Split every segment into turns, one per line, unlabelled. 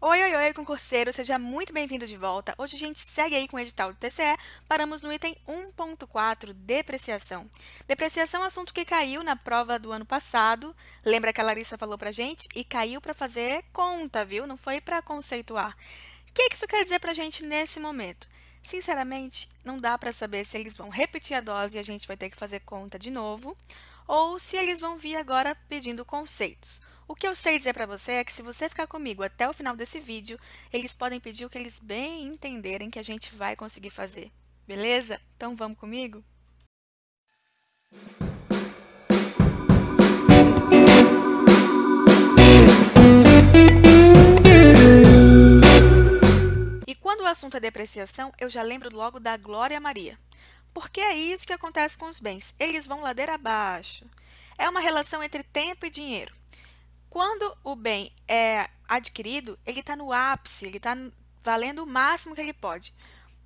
Oi, oi, oi, concurseiro, seja muito bem-vindo de volta. Hoje a gente segue aí com o edital do TCE, paramos no item 1.4, depreciação. Depreciação é um assunto que caiu na prova do ano passado, lembra que a Larissa falou pra gente? E caiu para fazer conta, viu? Não foi para conceituar. O que isso quer dizer pra gente nesse momento? Sinceramente, não dá para saber se eles vão repetir a dose e a gente vai ter que fazer conta de novo, ou se eles vão vir agora pedindo conceitos. O que eu sei dizer para você é que se você ficar comigo até o final desse vídeo, eles podem pedir o que eles bem entenderem que a gente vai conseguir fazer. Beleza? Então vamos comigo? E quando o assunto é depreciação, eu já lembro logo da Glória Maria. Porque é isso que acontece com os bens. Eles vão ladeira abaixo. É uma relação entre tempo e dinheiro. Quando o bem é adquirido, ele está no ápice, ele está valendo o máximo que ele pode.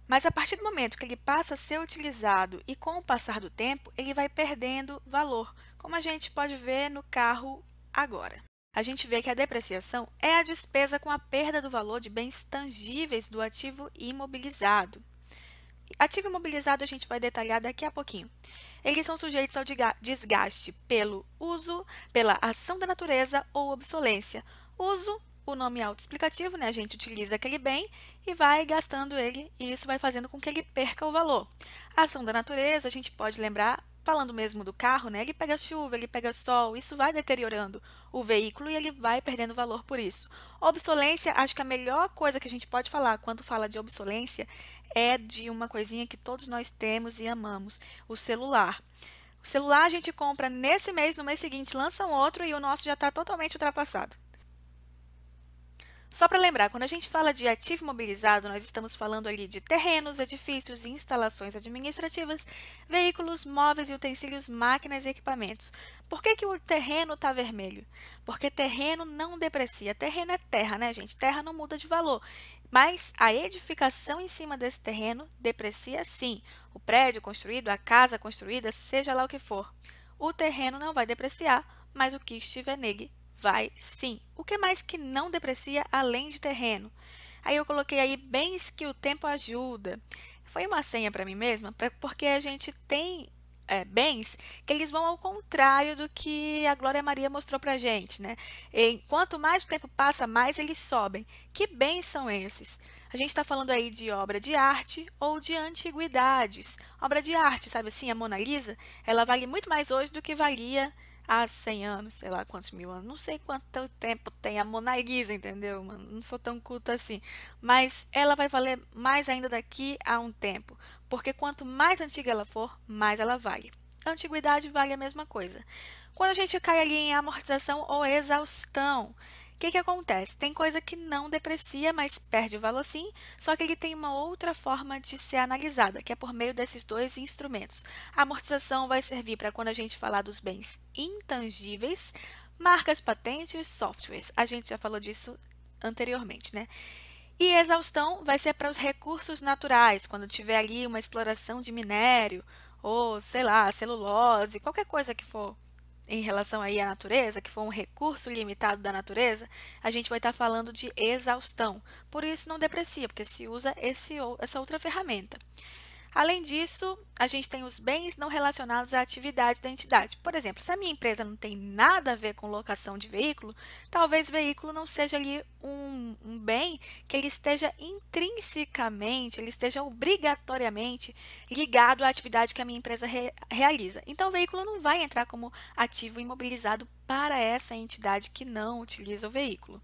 Mas a partir do momento que ele passa a ser utilizado e com o passar do tempo, ele vai perdendo valor, como a gente pode ver no carro agora. A gente vê que a depreciação é a despesa com a perda do valor de bens tangíveis do ativo imobilizado. Ativo imobilizado a gente vai detalhar daqui a pouquinho. Eles são sujeitos ao desgaste pelo uso, pela ação da natureza ou obsolência. Uso, o nome autoexplicativo, né? A gente utiliza aquele bem e vai gastando ele, e isso vai fazendo com que ele perca o valor. A ação da natureza, a gente pode lembrar, falando mesmo do carro, né? Ele pega chuva, ele pega sol, isso vai deteriorando o veículo e ele vai perdendo valor por isso. Obsolência, acho que a melhor coisa que a gente pode falar quando fala de obsolência é de uma coisinha que todos nós temos e amamos, o celular. O celular a gente compra nesse mês, no mês seguinte lança um outro e o nosso já está totalmente ultrapassado. Só para lembrar, quando a gente fala de ativo imobilizado, nós estamos falando ali de terrenos, edifícios, instalações administrativas, veículos, móveis e utensílios, máquinas e equipamentos. Por que o terreno está vermelho? Porque terreno não deprecia. Terreno é terra, né, gente? Terra não muda de valor. Mas a edificação em cima desse terreno deprecia sim. O prédio construído, a casa construída, seja lá o que for. O terreno não vai depreciar, mas o que estiver nele vai sim. O que mais que não deprecia além de terreno? Aí eu coloquei aí bens que o tempo ajuda. Foi uma senha para mim mesma, porque a gente tem bens que eles vão ao contrário do que a Glória Maria mostrou para a gente, né? E quanto mais o tempo passa, mais eles sobem. Que bens são esses? A gente está falando aí de obra de arte ou de antiguidades. Obra de arte, sabe assim, a Mona Lisa, ela vale muito mais hoje do que valia há 100 anos, sei lá quantos mil anos. Não sei quanto tempo tem a Mona Lisa, entendeu, mano? Não sou tão culta assim. Mas ela vai valer mais ainda daqui a um tempo. Porque quanto mais antiga ela for, mais ela vale. A antiguidade vale a mesma coisa. Quando a gente cai ali em amortização ou exaustão, o que acontece? Tem coisa que não deprecia, mas perde o valor sim, só que ele tem uma outra forma de ser analisada, que é por meio desses dois instrumentos. A amortização vai servir para quando a gente falar dos bens intangíveis, marcas, patentes, softwares. A gente já falou disso anteriormente, né? E exaustão vai ser para os recursos naturais, quando tiver ali uma exploração de minério, ou sei lá, celulose, qualquer coisa que for em relação aí à natureza, que for um recurso limitado da natureza, a gente vai estar falando de exaustão. Por isso não deprecia, porque se usa essa outra ferramenta. Além disso, a gente tem os bens não relacionados à atividade da entidade. Por exemplo, se a minha empresa não tem nada a ver com locação de veículo, talvez veículo não seja ali um bem que ele esteja intrinsecamente, ele esteja obrigatoriamente ligado à atividade que a minha empresa realiza. Então, o veículo não vai entrar como ativo imobilizado para essa entidade que não utiliza o veículo.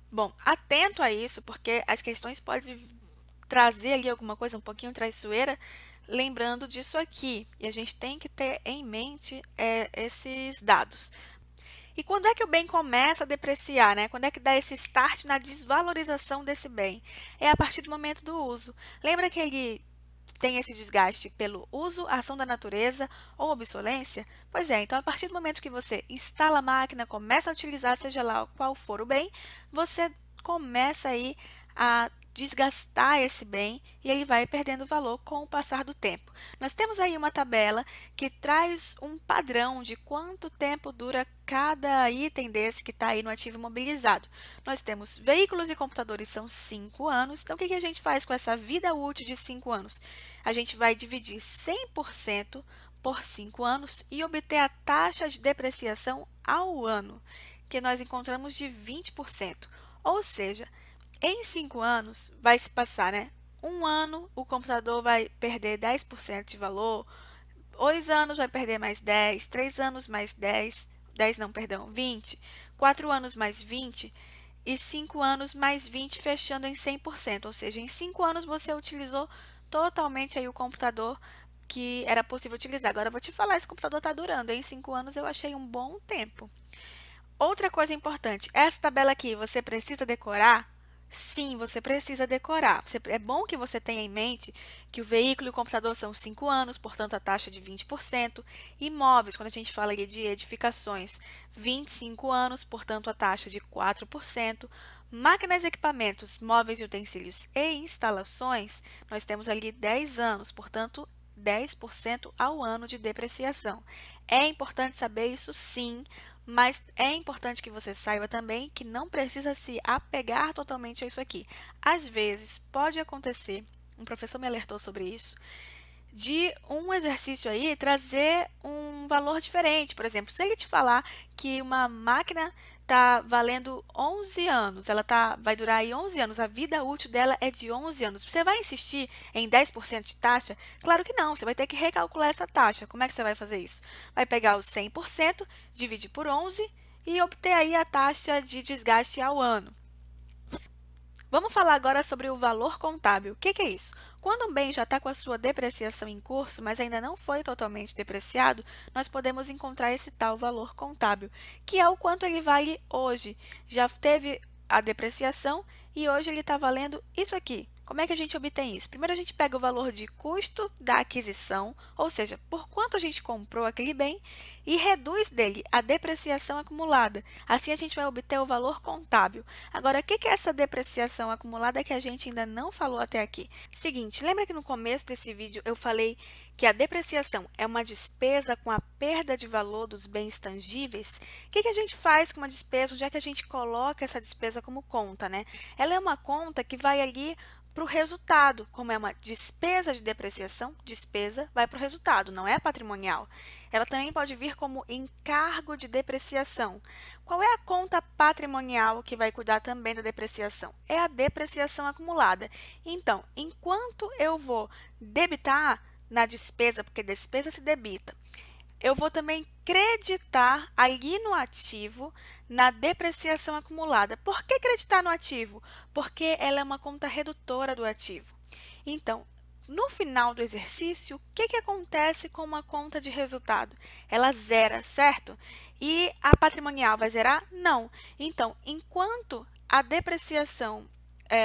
Bom, atento a isso, porque as questões podem trazer ali alguma coisa um pouquinho traiçoeira, lembrando disso aqui. E a gente tem que ter em mente esses dados. E quando é que o bem começa a depreciar, né? Quando é que dá esse start na desvalorização desse bem? É a partir do momento do uso. Lembra que ele tem esse desgaste pelo uso, ação da natureza ou obsolência? Pois é, então a partir do momento que você instala a máquina, começa a utilizar, seja lá qual for o bem, você começa aí a desgastar esse bem e ele vai perdendo valor com o passar do tempo. Nós temos aí uma tabela que traz um padrão de quanto tempo dura cada item desse que está aí no ativo imobilizado. Nós temos veículos e computadores são 5 anos, então o que a gente faz com essa vida útil de 5 anos? A gente vai dividir 100% por 5 anos e obter a taxa de depreciação ao ano, que nós encontramos de 20%. Ou seja, em 5 anos vai se passar, né? Um ano o computador vai perder 10% de valor, 2 anos vai perder mais 10, 3 anos mais 10, 10 não, perdão, 20, 4 anos mais 20 e 5 anos mais 20, fechando em 100%. Ou seja, em 5 anos você utilizou totalmente aí o computador que era possível utilizar. Agora eu vou te falar, esse computador está durando. Em 5 anos eu achei um bom tempo. Outra coisa importante, essa tabela aqui, você precisa decorar? Sim, você precisa decorar. É bom que você tenha em mente que o veículo e o computador são 5 anos, portanto, a taxa de 20%. Imóveis, quando a gente fala ali de edificações, 25 anos, portanto, a taxa de 4%. Máquinas, equipamentos, móveis e utensílios e instalações, nós temos ali 10 anos, portanto, 10% ao ano de depreciação. É importante saber isso, sim, mas é importante que você saiba também que não precisa se apegar totalmente a isso aqui. Às vezes, pode acontecer, um professor me alertou sobre isso, de um exercício aí trazer um valor diferente. Por exemplo, se ele te falar que uma máquina está valendo 11 anos, vai durar aí 11 anos, a vida útil dela é de 11 anos. Você vai insistir em 10% de taxa? Claro que não, você vai ter que recalcular essa taxa. Como é que você vai fazer isso? Vai pegar os 100%, dividir por 11 e obter aí a taxa de desgaste ao ano. Vamos falar agora sobre o valor contábil. O que é isso? Quando um bem já está com a sua depreciação em curso, mas ainda não foi totalmente depreciado, nós podemos encontrar esse tal valor contábil, que é o quanto ele vale hoje. Já teve a depreciação e hoje ele está valendo isso aqui. Como é que a gente obtém isso? Primeiro, a gente pega o valor de custo da aquisição, ou seja, por quanto a gente comprou aquele bem, e reduz dele a depreciação acumulada. Assim, a gente vai obter o valor contábil. Agora, o que é essa depreciação acumulada que a gente ainda não falou até aqui? Seguinte, lembra que no começo desse vídeo eu falei que a depreciação é uma despesa com a perda de valor dos bens tangíveis? O que a gente faz com uma despesa, onde é que a gente coloca essa despesa como conta, né? Ela é uma conta que vai ali para o resultado. Como é uma despesa de depreciação, despesa vai para o resultado, não é patrimonial. Ela também pode vir como encargo de depreciação. Qual é a conta patrimonial que vai cuidar também da depreciação? É a depreciação acumulada. Então, enquanto eu vou debitar na despesa, porque despesa se debita, eu vou também creditar ali no ativo na depreciação acumulada. Por que creditar no ativo? Porque ela é uma conta redutora do ativo. Então, no final do exercício, o que acontece com uma conta de resultado? Ela zera, certo? E a patrimonial vai zerar? Não. Então, enquanto a depreciação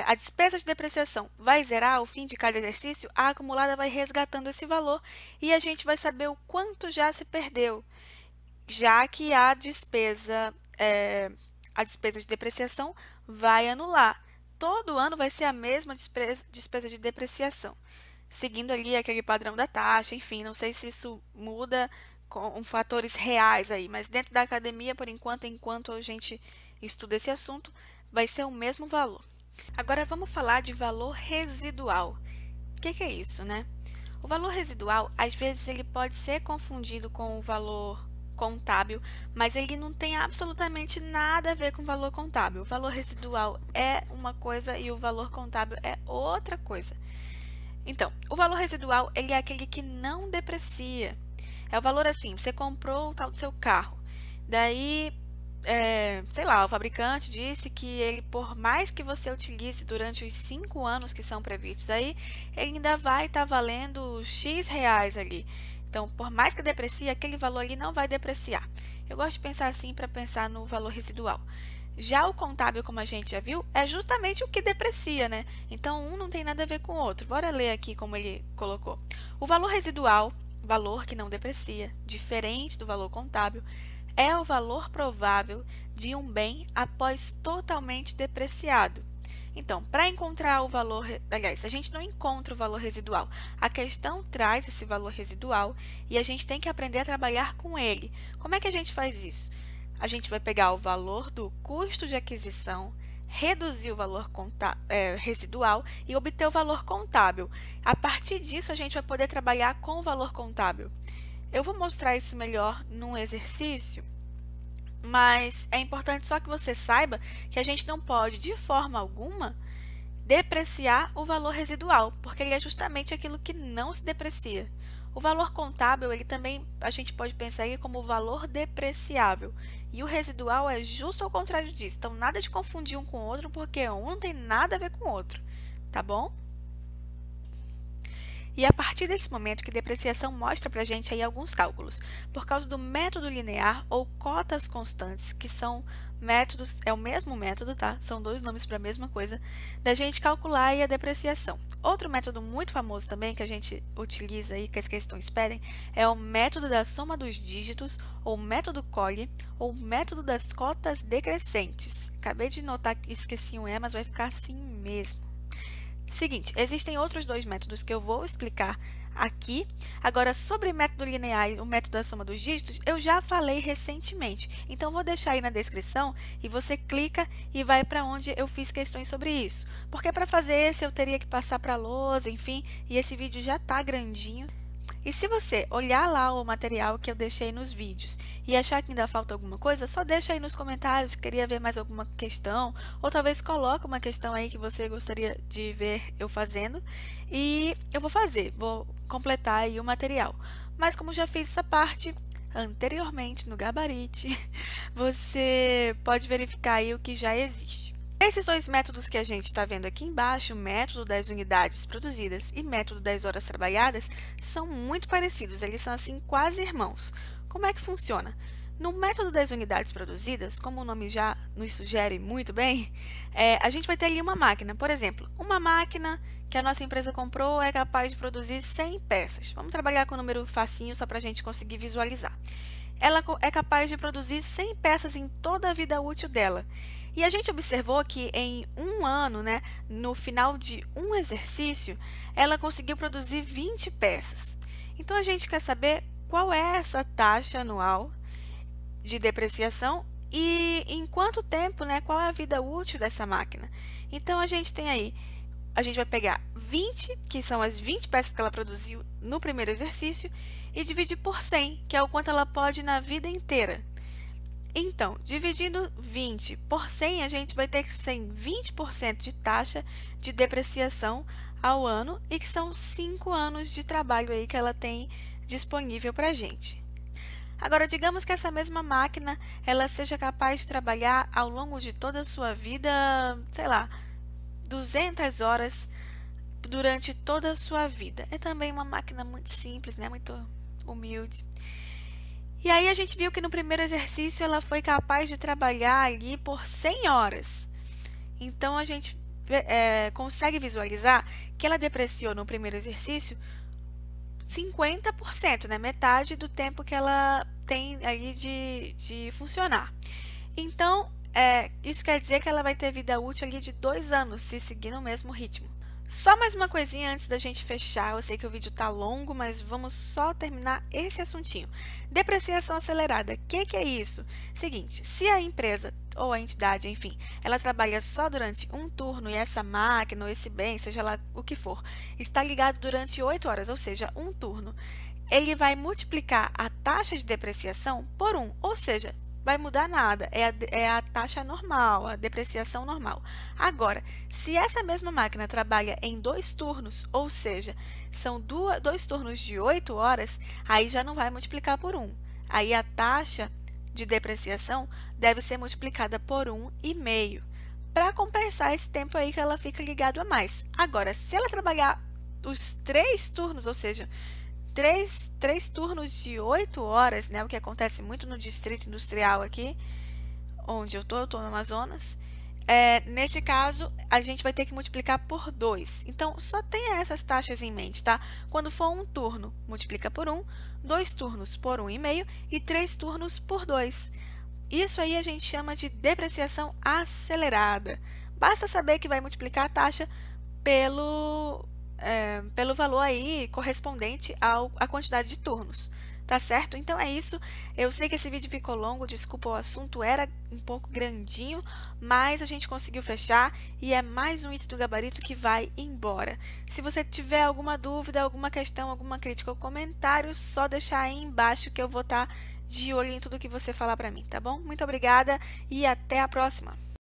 a despesa de depreciação vai zerar ao fim de cada exercício, a acumulada vai resgatando esse valor e a gente vai saber o quanto já se perdeu, já que a despesa de depreciação vai anular. Todo ano vai ser a mesma despesa de depreciação, seguindo ali aquele padrão da taxa, enfim, não sei se isso muda com fatores reais aí, mas dentro da academia, por enquanto a gente estuda esse assunto, vai ser o mesmo valor. Agora vamos falar de valor residual. O que é isso, né? O valor residual, às vezes, ele pode ser confundido com o valor contábil, mas ele não tem absolutamente nada a ver com o valor contábil. O valor residual é uma coisa e o valor contábil é outra coisa. Então, o valor residual, ele é aquele que não deprecia. É o valor assim, você comprou o tal do seu carro, daí sei lá, o fabricante disse que ele, por mais que você utilize durante os 5 anos que são previstos aí, ele ainda vai estar valendo X reais ali. Então, por mais que deprecie, aquele valor ali não vai depreciar. Eu gosto de pensar assim para pensar no valor residual. Já o contábil, como a gente já viu, é justamente o que deprecia, né? Então, um não tem nada a ver com o outro. Bora ler aqui como ele colocou. O valor residual, valor que não deprecia, diferente do valor contábil, é o valor provável de um bem após totalmente depreciado. Então, para encontrar o valor, aliás, a gente não encontra o valor residual. A questão traz esse valor residual e a gente tem que aprender a trabalhar com ele. Como é que a gente faz isso? A gente vai pegar o valor do custo de aquisição, reduzir o valor residual e obter o valor contábil. A partir disso, a gente vai poder trabalhar com o valor contábil. Eu vou mostrar isso melhor num exercício, mas é importante só que você saiba que a gente não pode, de forma alguma, depreciar o valor residual, porque ele é justamente aquilo que não se deprecia. O valor contábil, ele também, a gente pode pensar ele como valor depreciável, e o residual é justo ao contrário disso. Então, nada de confundir um com o outro, porque um não tem nada a ver com o outro, tá bom? E é a partir desse momento que depreciação mostra para a gente aí alguns cálculos, por causa do método linear ou cotas constantes, que são métodos, é o mesmo método, tá? São dois nomes para a mesma coisa, da gente calcular aí a depreciação. Outro método muito famoso também que a gente utiliza aí, que as questões pedem, é o método da soma dos dígitos, ou método Colli, ou método das cotas decrescentes. Acabei de notar que esqueci um E, mas vai ficar assim mesmo. Seguinte, existem outros dois métodos que eu vou explicar aqui. Agora, sobre o método linear e o método da soma dos dígitos, eu já falei recentemente. Então, vou deixar aí na descrição e você clica e vai para onde eu fiz questões sobre isso. Porque para fazer esse eu teria que passar para a lousa, enfim, e esse vídeo já está grandinho. E se você olhar lá o material que eu deixei nos vídeos e achar que ainda falta alguma coisa, só deixa aí nos comentários se queria ver mais alguma questão, ou talvez coloque uma questão aí que você gostaria de ver eu fazendo, e eu vou fazer, vou completar aí o material. Mas como já fiz essa parte anteriormente no gabarite, você pode verificar aí o que já existe. Esses dois métodos que a gente está vendo aqui embaixo, o método das unidades produzidas e método das horas trabalhadas, são muito parecidos, eles são assim quase irmãos. Como é que funciona? No método das unidades produzidas, como o nome já nos sugere muito bem, a gente vai ter ali uma máquina. Por exemplo, uma máquina que a nossa empresa comprou é capaz de produzir 100 peças. Vamos trabalhar com um número facinho só para a gente conseguir visualizar. Ela é capaz de produzir 100 peças em toda a vida útil dela. E a gente observou que em um ano, né, no final de um exercício, ela conseguiu produzir 20 peças. Então, a gente quer saber qual é essa taxa anual de depreciação e em quanto tempo, né, qual é a vida útil dessa máquina. Então, a gente tem aí, a gente vai pegar 20, que são as 20 peças que ela produziu no primeiro exercício, e dividir por 100, que é o quanto ela pode na vida inteira. Então, dividindo 20 por 100, a gente vai ter que ser 20% de taxa de depreciação ao ano e que são 5 anos de trabalho aí que ela tem disponível para a gente. Agora, digamos que essa mesma máquina ela seja capaz de trabalhar ao longo de toda a sua vida, sei lá, 200 horas durante toda a sua vida. É também uma máquina muito simples, né? Muito humilde. E aí a gente viu que no primeiro exercício ela foi capaz de trabalhar ali por 100 horas. Então, a gente consegue visualizar que ela depreciou no primeiro exercício 50%, né? Metade do tempo que ela tem ali de funcionar. Então, isso quer dizer que ela vai ter vida útil ali de 2 anos, se seguir no mesmo ritmo. Só mais uma coisinha antes da gente fechar. Eu sei que o vídeo está longo, mas vamos só terminar esse assuntinho. Depreciação acelerada. O que é isso? Seguinte, se a empresa ou a entidade, enfim, ela trabalha só durante um turno e essa máquina ou esse bem, seja lá o que for, está ligado durante 8 horas, ou seja, um turno, ele vai multiplicar a taxa de depreciação por 1, ou seja, vai mudar nada, é a taxa normal, a depreciação normal. Agora, se essa mesma máquina trabalha em 2 turnos, ou seja, são 2 turnos de 8 horas, aí já não vai multiplicar por 1. Aí a taxa de depreciação deve ser multiplicada por 1,5, para compensar esse tempo aí que ela fica ligado a mais. Agora, se ela trabalhar os 3 turnos, ou seja, 3 turnos de 8 horas, né, o que acontece muito no distrito industrial aqui, onde eu estou no Amazonas, nesse caso, a gente vai ter que multiplicar por 2. Então, só tenha essas taxas em mente, tá? Quando for um turno, multiplica por 1, 2 turnos por 1,5 e 3 turnos por 2. Isso aí a gente chama de depreciação acelerada. Basta saber que vai multiplicar a taxa pelo valor aí correspondente à quantidade de turnos, tá certo? Então é isso. Eu sei que esse vídeo ficou longo, desculpa, o assunto era um pouco grandinho, mas a gente conseguiu fechar e é mais um item do gabarito que vai embora. Se você tiver alguma dúvida, alguma questão, alguma crítica ou comentário, só deixar aí embaixo que eu vou estar de olho em tudo que você falar para mim, tá bom? Muito obrigada e até a próxima!